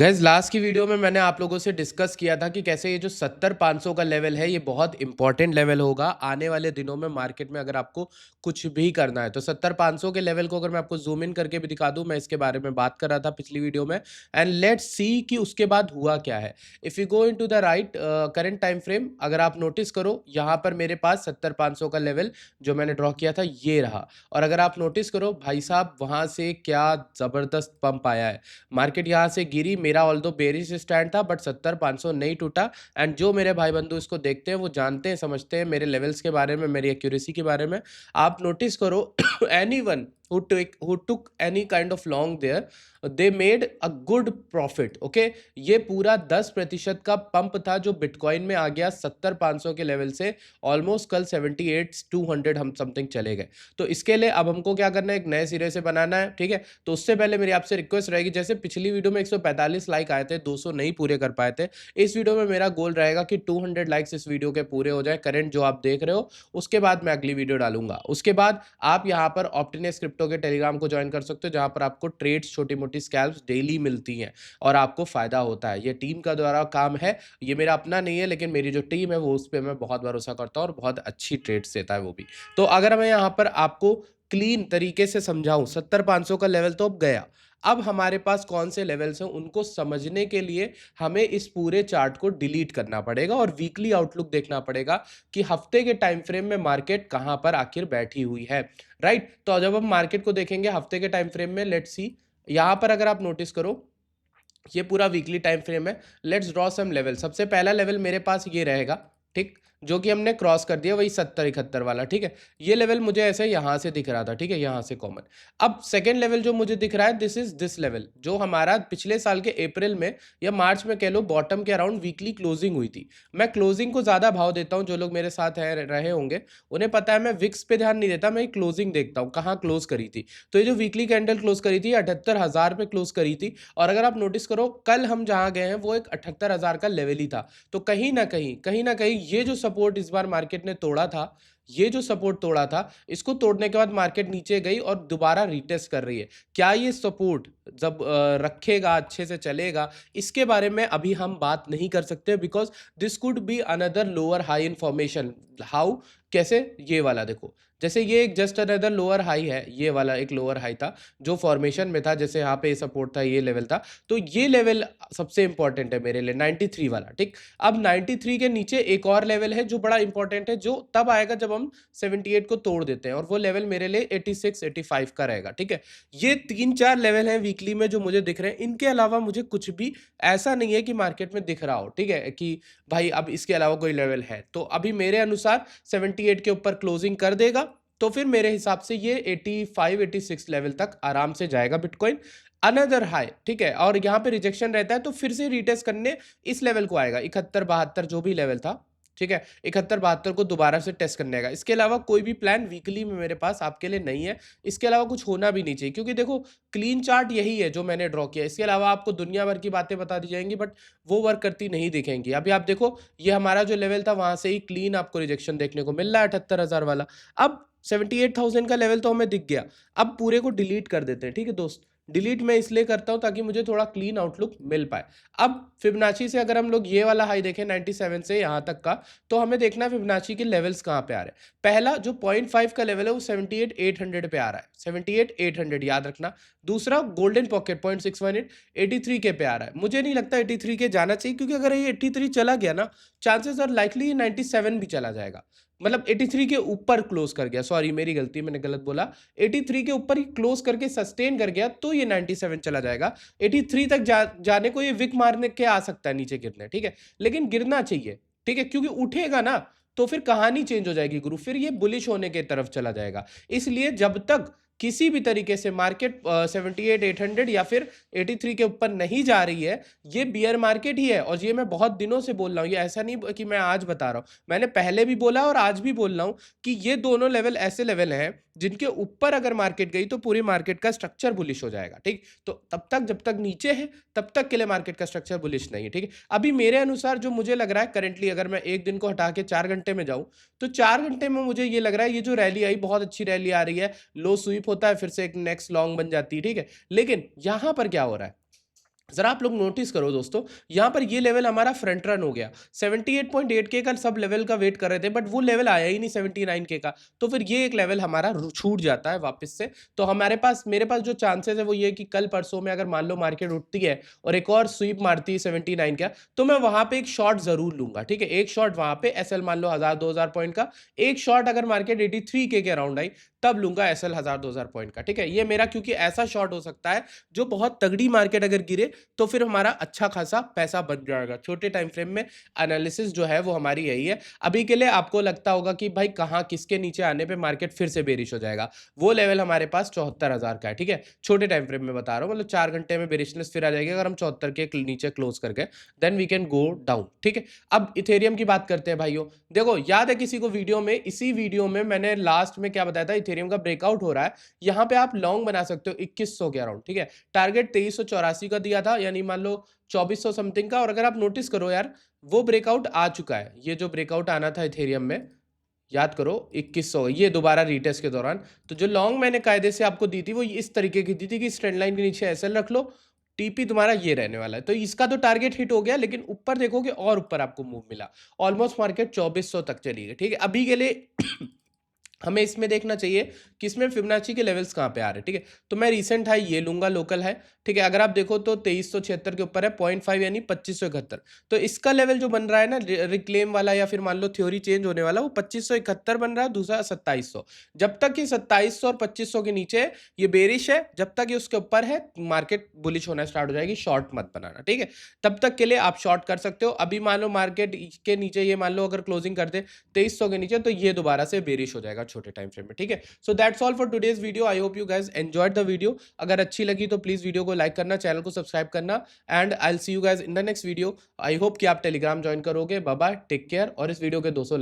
Guys last की video में मैंने आप लोगों से डिस्कस किया था कि कैसे ये जो 70-500 का लेवल है ये बहुत इंपॉर्टेंट लेवल होगा आने वाले दिनों में मार्केट में अगर आपको कुछ भी करना है तो 70-500 के लेवल को अगर मैं आपको जूम इन करके भी दिखा दूं, मैं इसके बारे में बात कर रहा था पिछली वीडियो में। एंड लेट्स सी कि उसके बाद हुआ क्या है। If you go into the right current time frame, अगर आप नोटिस करो यहाँ पर मेरे पास 70-500 का लेवल जो मैंने ड्रॉ किया था ये रहा। और अगर आप नोटिस करो भाई साहब वहां से क्या जबरदस्त पंप आया है। मार्केट यहाँ से गिरी, मेरा ऑल्दो बेरिश स्टैंड था बट 70-500 नहीं टूटा। एंड जो मेरे भाई बंधु इसको देखते हैं वो जानते हैं, समझते हैं मेरे लेवल्स के बारे में, मेरी एक्यूरेसी के बारे में। आप नोटिस करो anyone who took any kind of long there, they made a good profit. Okay, ये पूरा 10% का पंप था जो बिटकॉइन में आ गया 70-500 के लेवल से। ऑलमोस्ट कल 78-200 हम समथिंग चले गए। तो इसके लिए अब हमको क्या करना है, एक नए सिरे से बनाना है, ठीक है। तो उससे पहले मेरी आपसे रिक्वेस्ट रहेगी, जैसे पिछली वीडियो में 145 लाइक आए थे, 200 नहीं पूरे कर पाए थे, इस वीडियो में मेरा गोल रहेगा कि 200 लाइक्स इस वीडियो के पूरे हो जाए, करंट जो आप देख रहे हो। उसके बाद मैं अगली वीडियो डालूंगा। उसके बाद आप यहाँ पर ऑप्टिनेस क्रिप्टो के टेलीग्राम को ज्वाइन कर सकते हो, जहां पर आपको ट्रेड्स, छोटी मोटी स्कैल्प्स डेली मिलती हैं और आपको फायदा होता है। ये टीम का द्वारा काम है, ये मेरा अपना नहीं है, लेकिन मेरी जो टीम है वो उस पर मैं बहुत भरोसा करता हूँ और बहुत अच्छी ट्रेड्स देता है वो भी। तो अगर मैं यहाँ पर आपको क्लीन तरीके से समझाऊं, 70-500 का लेवल तो अब गया, अब हमारे पास कौन से लेवल्स हैं उनको समझने के लिए हमें इस पूरे चार्ट को डिलीट करना पड़ेगा और वीकली आउटलुक देखना पड़ेगा कि हफ्ते के टाइम फ्रेम में मार्केट कहां पर आखिर बैठी हुई है। राइट, तो जब हम मार्केट को देखेंगे हफ्ते के टाइम फ्रेम में, लेट्स सी यहां पर अगर आप नोटिस करो ये पूरा वीकली टाइम फ्रेम है। Let's draw some level. सबसे पहला लेवल मेरे पास ये रहेगा, ठीक, जो कि हमने क्रॉस कर दिया, वही 70-71 वाला, ठीक है। ये लेवल मुझे ऐसे यहां से दिख रहा था, ठीक है, यहां से कॉमन। अब सेकेंड लेवल जो मुझे दिख रहा है, दिस इज दिस लेवल जो हमारा पिछले साल के अप्रैल में या मार्च में कह लो बॉटम के अराउंड वीकली क्लोजिंग हुई थी। मैं क्लोजिंग को ज्यादा भाव देता हूं, जो लोग मेरे साथ रहे होंगे उन्हें पता है मैं विक्स पे ध्यान नहीं देता, मैं क्लोजिंग देखता हूँ कहाँ क्लोज करी थी। तो ये जो वीकली कैंडल क्लोज करी थी 78,000 पे क्लोज करी थी। और अगर आप नोटिस करो कल हम जहां गए हैं वो एक 78,000 का लेवल ही था। तो कहीं ना कहीं ये जो सपोर्ट इस बार मार्केट ने तोड़ा था, ये जो सपोर्ट तोड़ा था, इसको तोड़ने के बाद मार्केट नीचे गई और दोबारा रीटेस्ट कर रही है। क्या ये सपोर्ट जब रखेगा, अच्छे से चलेगा, इसके बारे में अभी हम बात नहीं कर सकते, because this could be another lower high information. How, कैसे, ये वाला देखो, जैसे ये एक जस्ट अनदर लोअर हाई है, ये वाला एक लोअर हाई था जो फॉर्मेशन में था, जैसे यहाँ पे सपोर्ट था, ये लेवल था। तो ये लेवल सबसे इंपॉर्टेंट है मेरे लिए, 93 वाला, ठीक। अब 93 के नीचे एक और लेवल है जो बड़ा इंपॉर्टेंट है, जो तब आएगा जब हम 78 को तोड़ देते हैं, और वो लेवल मेरे लिए 86-85 का रहेगा, ठीक है। ये 3-4 लेवल हैं वीकली में जो मुझे दिख रहे हैं। इनके अलावा मुझे कुछ भी ऐसा नहीं है कि मार्केट में दिख रहा हो, ठीक है, कि भाई अब इसके अलावा कोई लेवल है। तो अभी मेरे अनुसार 78 के ऊपर क्लोजिंग कर देगा तो फिर मेरे हिसाब से ये 85-86 लेवल तक आराम से जाएगा बिटकॉइन, अनदर हाई, ठीक है। और यहाँ पे रिजेक्शन रहता है तो फिर से रीटेस्ट करने इस लेवल को आएगा, 71-72 जो भी लेवल था, ठीक है, 71-72 को दोबारा से टेस्ट करने आएगा। इसके अलावा कोई भी प्लान वीकली में मेरे पास आपके लिए नहीं है। इसके अलावा कुछ होना भी नहीं चाहिए, क्योंकि देखो क्लीन चार्ट यही है जो मैंने ड्रॉ किया। इसके अलावा आपको दुनिया भर की बातें बता दी जाएंगी बट वो वर्क करती नहीं दिखेंगी। अभी आप देखो ये हमारा जो लेवल था वहां से ही क्लीन आपको रिजेक्शन देखने को मिल रहा है, 78,000 वाला। अब 78,000 का लेवल तो हमें दिख गया। अब पूरे को डिलीट कर देते हैं, ठीक है दोस्त। डिलीट मैं इसलिए करता हूं ताकि मुझे थोड़ा क्लीन आउटलुक मिल पाए। अब फिबोनाची से अगर हम लोग ये वाला हाई देखें 97 से यहां तक का, तो हमें देखना है फिबोनाची के लेवल्स कहां पे आ रहे हैं। पहला जो 0.5 का लेवल है वो 78,800 पे आ रहा है, 78,800 याद रखना। दूसरा गोल्डन पॉकेट 0.618 83 के पे आ रहा है। मुझे नहीं लगता 83 के जाना चाहिए, क्योंकि अगर ये 83 चला गया ना, चांसेस आर लाइकली 97 भी चला जाएगा। मतलब 83 के ऊपर क्लोज कर गया, सॉरी मेरी गलती, मैंने गलत बोला, 83 के ऊपर ही क्लोज करके सस्टेन कर गया तो ये 97 चला जाएगा। 83 तक जाने को ये विक मारने के आ सकता है नीचे गिरने, ठीक है, लेकिन गिरना चाहिए, ठीक है, क्योंकि उठेगा ना तो फिर कहानी चेंज हो जाएगी गुरु, फिर ये बुलिश होने की तरफ चला जाएगा। इसलिए जब तक किसी भी तरीके से मार्केट 78-800 या फिर 83 के ऊपर नहीं जा रही है, ये बियर मार्केट ही है। और ये मैं बहुत दिनों से बोल रहा हूँ, ये ऐसा नहीं कि मैं आज बता रहा हूँ, मैंने पहले भी बोला और आज भी बोल रहा हूँ कि ये दोनों लेवल ऐसे लेवल हैं जिनके ऊपर अगर मार्केट गई तो पूरी मार्केट का स्ट्रक्चर बुलिश हो जाएगा, ठीक। तो तब तक जब तक नीचे है तब तक के लिए मार्केट का स्ट्रक्चर बुलिश नहीं है, ठीक है। अभी मेरे अनुसार जो मुझे लग रहा है करेंटली, अगर मैं एक दिन को हटा के 4 घंटे में जाऊं, तो 4 घंटे में मुझे ये लग रहा है ये जो रैली आई बहुत अच्छी रैली आ रही है, लो स्वीप होता है फिर से एक नेक्स्ट लॉन्ग बन जाती है, ठीक है। लेकिन यहां पर क्या हो रहा है, ज़रा आप लोग नोटिस करो दोस्तों, यहाँ पर ये लेवल हमारा फ्रंट रन हो गया। 78.8 के का सब लेवल का वेट कर रहे थे, बट वो लेवल आया ही नहीं 79 के का। तो फिर ये एक लेवल हमारा छूट जाता है वापस से। तो हमारे पास, मेरे पास जो चांसेस है वो ये है कि कल परसों में अगर मान लो मार्केट उठती है और एक और स्वीप मारती है 79 का, तो मैं वहां पे एक शॉट जरूर लूंगा। ठीक है, एक शॉट वहां पे एसएल मान लो 1000-2000 पॉइंट का, एक शॉट अगर मार्केट 83 के अराउंड आई तब लूंगा एसएल 1000-2000 पॉइंट का। ठीक है, ये मेरा, क्योंकि ऐसा शॉट हो सकता है जो बहुत तगड़ी मार्केट अगर गिरे तो फिर हमारा अच्छा खासा पैसा बन जाएगा। छोटे टाइम फ्रेम में एनालिसिस जो है वो हमारी यही है। अभी के लिए आपको लगता होगा कि भाई कहाँ किसके नीचे आने पे मार्केट फिर से बेरिश हो जाएगा, वो लेवल हमारे पास 74,000 का है। ठीक है, छोटे टाइम फ्रेम में बता रहा हूँ, मतलब 4 घंटे में बेरिशनेस फिर आ जाएगी अगर हम 74 के नीचे क्लोज करके, then we can go down. ठीक है, अब इथेरियम की बात करते हैं भाइयों। देखो, याद है किसी को वीडियो में, इसी वीडियो में मैंने लास्ट में क्या बताया था, इथेरियम का ब्रेकआउट हो रहा है, यहाँ पे आप लॉन्ग बना सकते हो 2100 के अराउंड। ठीक है, टारगेट 2384 का दिया था, यानी मान लो 2400 समथिंग का। और अगर आप नोटिस करो यार, वो ब्रेकआउट आ चुका है। ये जो ब्रेकआउट आना था इथेरियम में, याद करो 2100, ये दोबारा रीटेस्ट के दौरान। तो जो लॉन्ग मैंने कायदे से आपको दी थी वो इस तरीके की दी थी कि इस ट्रेंड लाइन के नीचे एसएल रख लो, टीपी तुम्हारा ये रहने वाला है। तो इसका तो टारगेट हिट हो गया, लेकिन ऊपर देखोगे और ऊपर आपको मूव मिला, ऑलमोस्ट मार्केट 2400 तक चली गई। ठीक है, अभी के लिए हमें इसमें देखना चाहिए कि इसमें फिबोनाची के लेवल्स कहाँ पे आ रहे हैं। ठीक है, तो मैं रीसेंट हाई ये लूंगा, लोकल है। ठीक है, अगर आप देखो तो 2376 के ऊपर है, 0.5 यानी 2571। तो इसका लेवल जो बन रहा है ना, रिक्लेम वाला या फिर मान लो थ्योरी चेंज होने वाला, वो 2571 बन रहा है, दूसरा 2700। जब तक ये 2700 और 2500 के नीचे है ये बेरिश है, जब तक ये उसके ऊपर है मार्केट बुलिश होना स्टार्ट हो जाएगी। शॉर्ट मत बनाना। ठीक है, तब तक के लिए आप शॉर्ट कर सकते हो। अभी मान लो मार्केट के नीचे, ये मान लो अगर क्लोजिंग कर दे 2300 के नीचे, तो ये दोबारा से बेरिश हो जाएगा छोटे टाइम फ्रेम में। ठीक है, so that's all for today's video. I hope you guys enjoyed the video. अगर अच्छी लगी तो प्लीज वीडियो को लाइक करना, चैनल को सब्सक्राइब करना, and I will see you guys in the next video. I hope कि आप टेलीग्राम ज्वाइन करोगे। बाय बाय, टेक केयर, और इस वीडियो के 200 लाइक